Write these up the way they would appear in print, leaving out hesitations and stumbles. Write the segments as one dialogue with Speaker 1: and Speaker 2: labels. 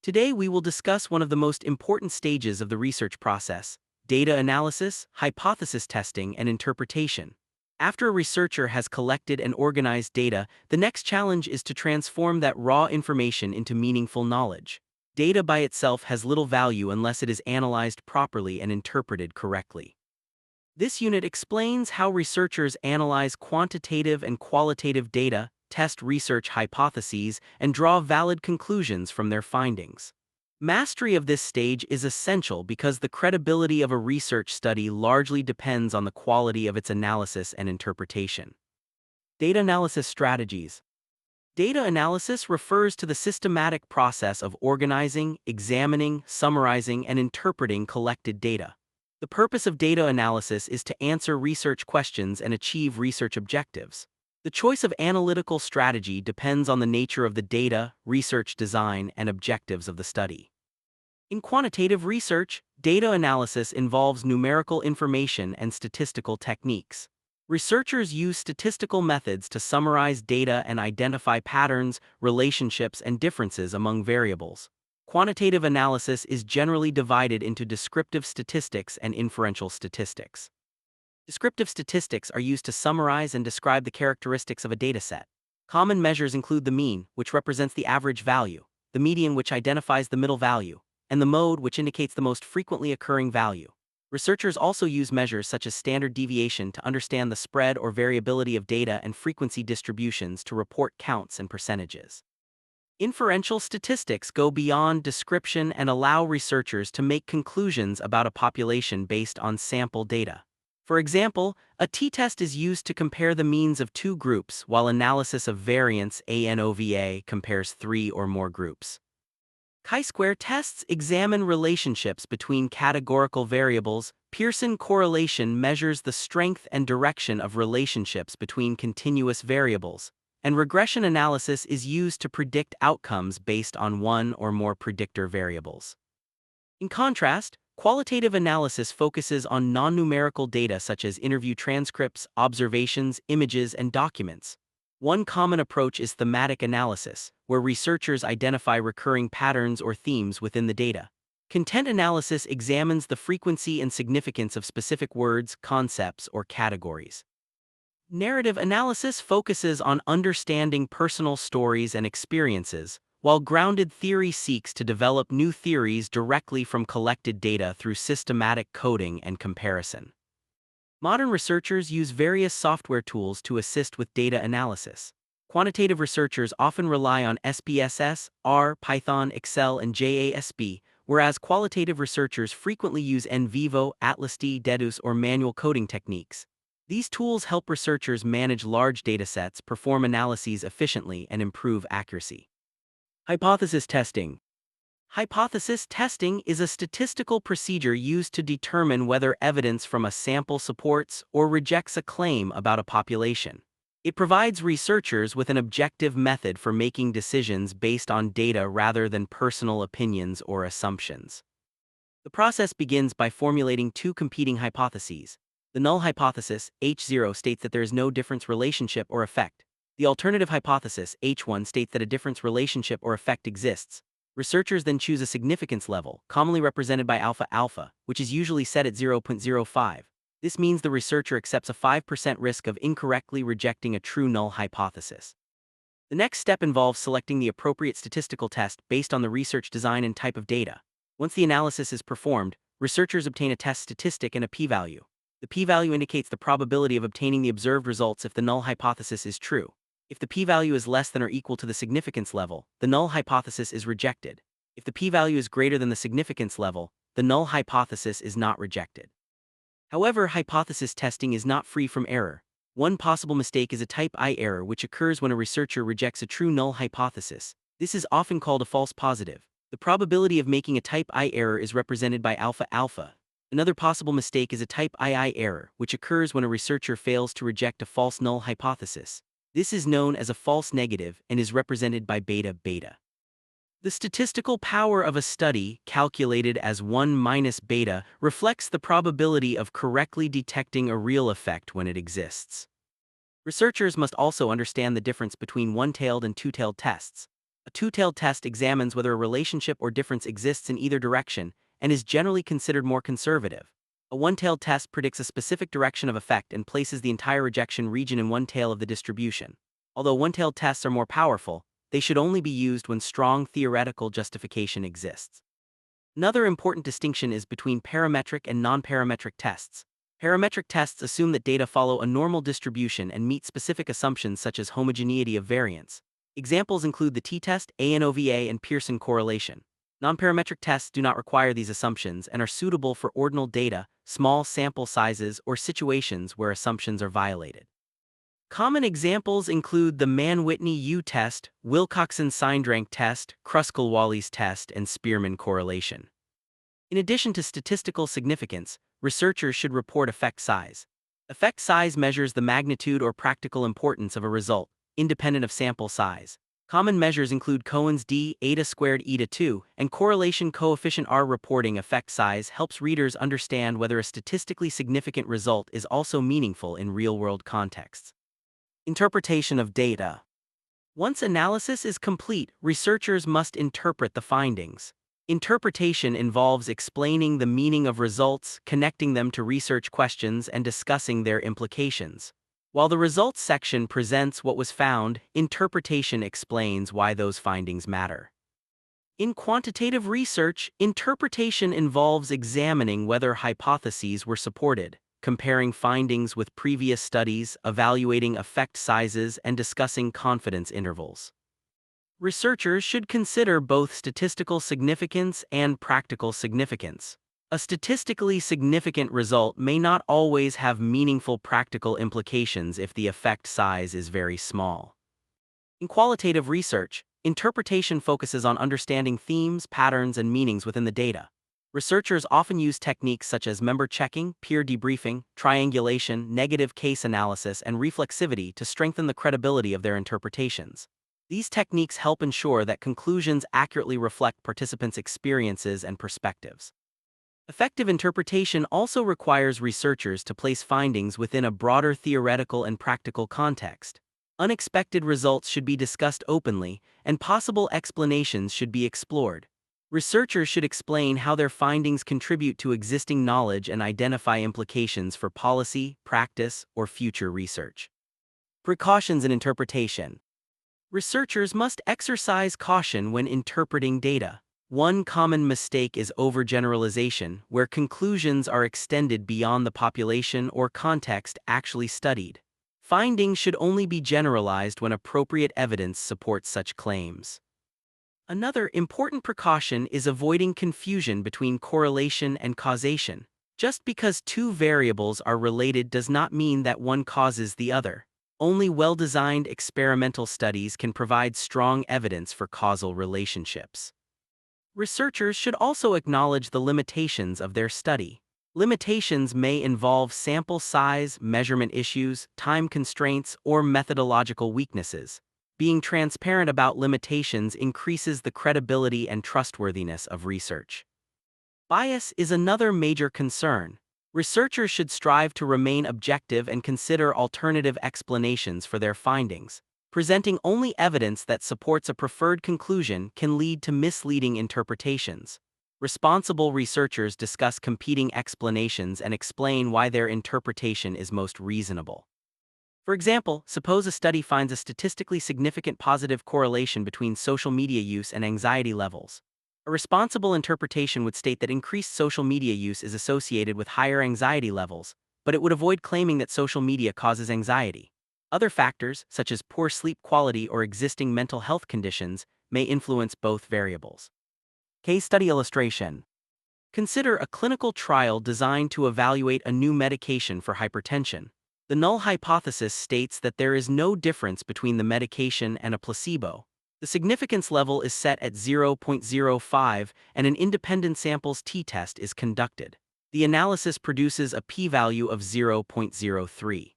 Speaker 1: Today we will discuss one of the most important stages of the research process: data analysis, hypothesis testing, and interpretation. After a researcher has collected and organized data, the next challenge is to transform that raw information into meaningful knowledge. Data by itself has little value unless it is analyzed properly and interpreted correctly. This unit explains how researchers analyze quantitative and qualitative data, test research hypotheses, and draw valid conclusions from their findings. Mastery of this stage is essential because the credibility of a research study largely depends on the quality of its analysis and interpretation. Data analysis strategies. Data analysis refers to the systematic process of organizing, examining, summarizing, and interpreting collected data. The purpose of data analysis is to answer research questions and achieve research objectives. The choice of analytical strategy depends on the nature of the data, research design, and objectives of the study. In quantitative research, data analysis involves numerical information and statistical techniques. Researchers use statistical methods to summarize data and identify patterns, relationships, and differences among variables. Quantitative analysis is generally divided into descriptive statistics and inferential statistics. Descriptive statistics are used to summarize and describe the characteristics of a dataset. Common measures include the mean, which represents the average value, the median, which identifies the middle value, and the mode, which indicates the most frequently occurring value. Researchers also use measures such as standard deviation to understand the spread or variability of data and frequency distributions to report counts and percentages. Inferential statistics go beyond description and allow researchers to make conclusions about a population based on sample data. For example, a t-test is used to compare the means of two groups, while analysis of variance ANOVA compares three or more groups. Chi-square tests examine relationships between categorical variables. Pearson correlation measures the strength and direction of relationships between continuous variables, and regression analysis is used to predict outcomes based on one or more predictor variables. In contrast, qualitative analysis focuses on non-numerical data such as interview transcripts, observations, images, and documents. One common approach is thematic analysis, where researchers identify recurring patterns or themes within the data. Content analysis examines the frequency and significance of specific words, concepts, or categories. Narrative analysis focuses on understanding personal stories and experiences, while grounded theory seeks to develop new theories directly from collected data through systematic coding and comparison. Modern researchers use various software tools to assist with data analysis. Quantitative researchers often rely on SPSS, R, Python, Excel, and JASP, whereas qualitative researchers frequently use NVivo, AtlasD, Dedus, or manual coding techniques. These tools help researchers manage large datasets, perform analyses efficiently, and improve accuracy. Hypothesis testing. Hypothesis testing is a statistical procedure used to determine whether evidence from a sample supports or rejects a claim about a population. It provides researchers with an objective method for making decisions based on data rather than personal opinions or assumptions. The process begins by formulating two competing hypotheses. The null hypothesis, H0, states that there is no difference relationship or effect. The alternative hypothesis, H1, states that a difference relationship or effect exists. Researchers then choose a significance level, commonly represented by alpha, which is usually set at 0.05. This means the researcher accepts a 5% risk of incorrectly rejecting a true null hypothesis. The next step involves selecting the appropriate statistical test based on the research design and type of data. Once the analysis is performed, researchers obtain a test statistic and a p-value. The p-value indicates the probability of obtaining the observed results if the null hypothesis is true. If the p-value is less than or equal to the significance level, the null hypothesis is rejected. If the p-value is greater than the significance level, the null hypothesis is not rejected. However, hypothesis testing is not free from error. One possible mistake is a type I error, which occurs when a researcher rejects a true null hypothesis. This is often called a false positive. The probability of making a type I error is represented by alpha. Another possible mistake is a type II error, which occurs when a researcher fails to reject a false null hypothesis. This is known as a false negative and is represented by beta. The statistical power of a study, calculated as 1 minus beta, reflects the probability of correctly detecting a real effect when it exists. Researchers must also understand the difference between one-tailed and two-tailed tests. A A two-tailed test examines whether a relationship or difference exists in either direction and is generally considered more conservative. A one-tailed test predicts a specific direction of effect and places the entire rejection region in one tail of the distribution. Although one-tailed tests are more powerful, they should only be used when strong theoretical justification exists. Another important distinction is between parametric and non-parametric tests. Parametric tests assume that data follow a normal distribution and meet specific assumptions such as homogeneity of variance. Examples include the t-test, ANOVA, and Pearson correlation. Non-parametric tests do not require these assumptions and are suitable for ordinal data, small sample sizes, or situations where assumptions are violated. Common examples include the Mann-Whitney U-test, Wilcoxon-Sindrank test, Kruskal-Wallis test, and Spearman correlation. In addition to statistical significance, researchers should report effect size. Effect size measures the magnitude or practical importance of a result, independent of sample size. Common measures include Cohen's d, eta squared eta 2, and correlation coefficient R. Reporting effect size helps readers understand whether a statistically significant result is also meaningful in real-world contexts. Interpretation of data. Once analysis is complete, researchers must interpret the findings. Interpretation involves explaining the meaning of results, connecting them to research questions, and discussing their implications. While the results section presents what was found, interpretation explains why those findings matter. In quantitative research, interpretation involves examining whether hypotheses were supported, comparing findings with previous studies, evaluating effect sizes, and discussing confidence intervals. Researchers should consider both statistical significance and practical significance. A statistically significant result may not always have meaningful practical implications if the effect size is very small. In qualitative research, interpretation focuses on understanding themes, patterns, and meanings within the data. Researchers often use techniques such as member checking, peer debriefing, triangulation, negative case analysis, and reflexivity to strengthen the credibility of their interpretations. These techniques help ensure that conclusions accurately reflect participants' experiences and perspectives. Effective interpretation also requires researchers to place findings within a broader theoretical and practical context. Unexpected results should be discussed openly, and possible explanations should be explored. Researchers should explain how their findings contribute to existing knowledge and identify implications for policy, practice, or future research. Precautions in interpretation. Researchers must exercise caution when interpreting data. One common mistake is overgeneralization, where conclusions are extended beyond the population or context actually studied. Findings should only be generalized when appropriate evidence supports such claims. Another important precaution is avoiding confusion between correlation and causation. Just because two variables are related does not mean that one causes the other. Only well-designed experimental studies can provide strong evidence for causal relationships. Researchers should also acknowledge the limitations of their study. Limitations may involve sample size, measurement issues, time constraints, or methodological weaknesses. Being transparent about limitations increases the credibility and trustworthiness of research. Bias is another major concern. Researchers should strive to remain objective and consider alternative explanations for their findings. Presenting only evidence that supports a preferred conclusion can lead to misleading interpretations. Responsible researchers discuss competing explanations and explain why their interpretation is most reasonable. For example, suppose a study finds a statistically significant positive correlation between social media use and anxiety levels. A responsible interpretation would state that increased social media use is associated with higher anxiety levels, but it would avoid claiming that social media causes anxiety. Other factors, such as poor sleep quality or existing mental health conditions, may influence both variables. Case study illustration. Consider a clinical trial designed to evaluate a new medication for hypertension. The null hypothesis states that there is no difference between the medication and a placebo. The significance level is set at 0.05 and an independent samples t-test is conducted. The analysis produces a p-value of 0.03.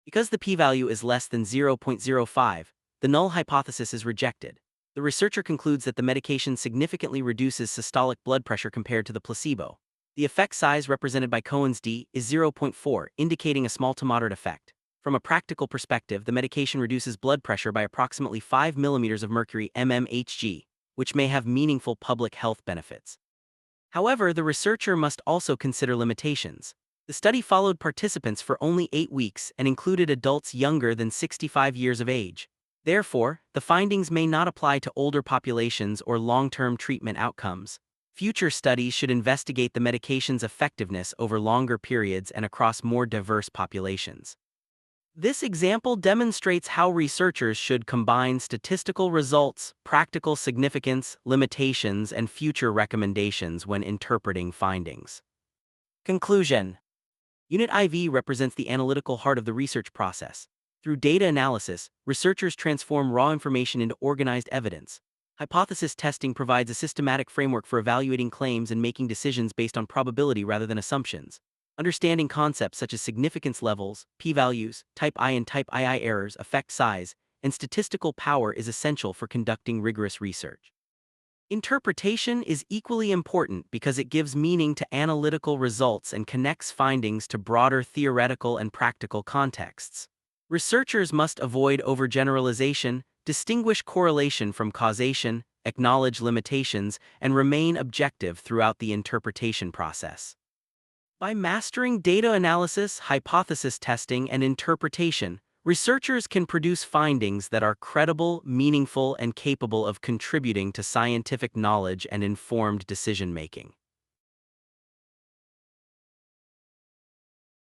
Speaker 1: Because the p-value is less than 0.05, the null hypothesis is rejected. The researcher concludes that the medication significantly reduces systolic blood pressure compared to the placebo. The effect size represented by Cohen's d is 0.4, indicating a small to moderate effect. From a practical perspective, the medication reduces blood pressure by approximately 5 millimeters of mercury mmHg, which may have meaningful public health benefits. However, the researcher must also consider limitations. The study followed participants for only 8 weeks and included adults younger than 65 years of age. Therefore, the findings may not apply to older populations or long-term treatment outcomes. Future studies should investigate the medication's effectiveness over longer periods and across more diverse populations. This example demonstrates how researchers should combine statistical results, practical significance, limitations, and future recommendations when interpreting findings. Conclusion. Unit IV represents the analytical heart of the research process. Through data analysis, researchers transform raw information into organized evidence. Hypothesis testing provides a systematic framework for evaluating claims and making decisions based on probability rather than assumptions. Understanding concepts such as significance levels, p-values, type I and type II errors, effect size, and statistical power is essential for conducting rigorous research. Interpretation is equally important because it gives meaning to analytical results and connects findings to broader theoretical and practical contexts. Researchers must avoid overgeneralization, distinguish correlation from causation, acknowledge limitations, and remain objective throughout the interpretation process. By mastering data analysis, hypothesis testing, and interpretation, researchers can produce findings that are credible, meaningful, and capable of contributing to scientific knowledge and informed decision-making.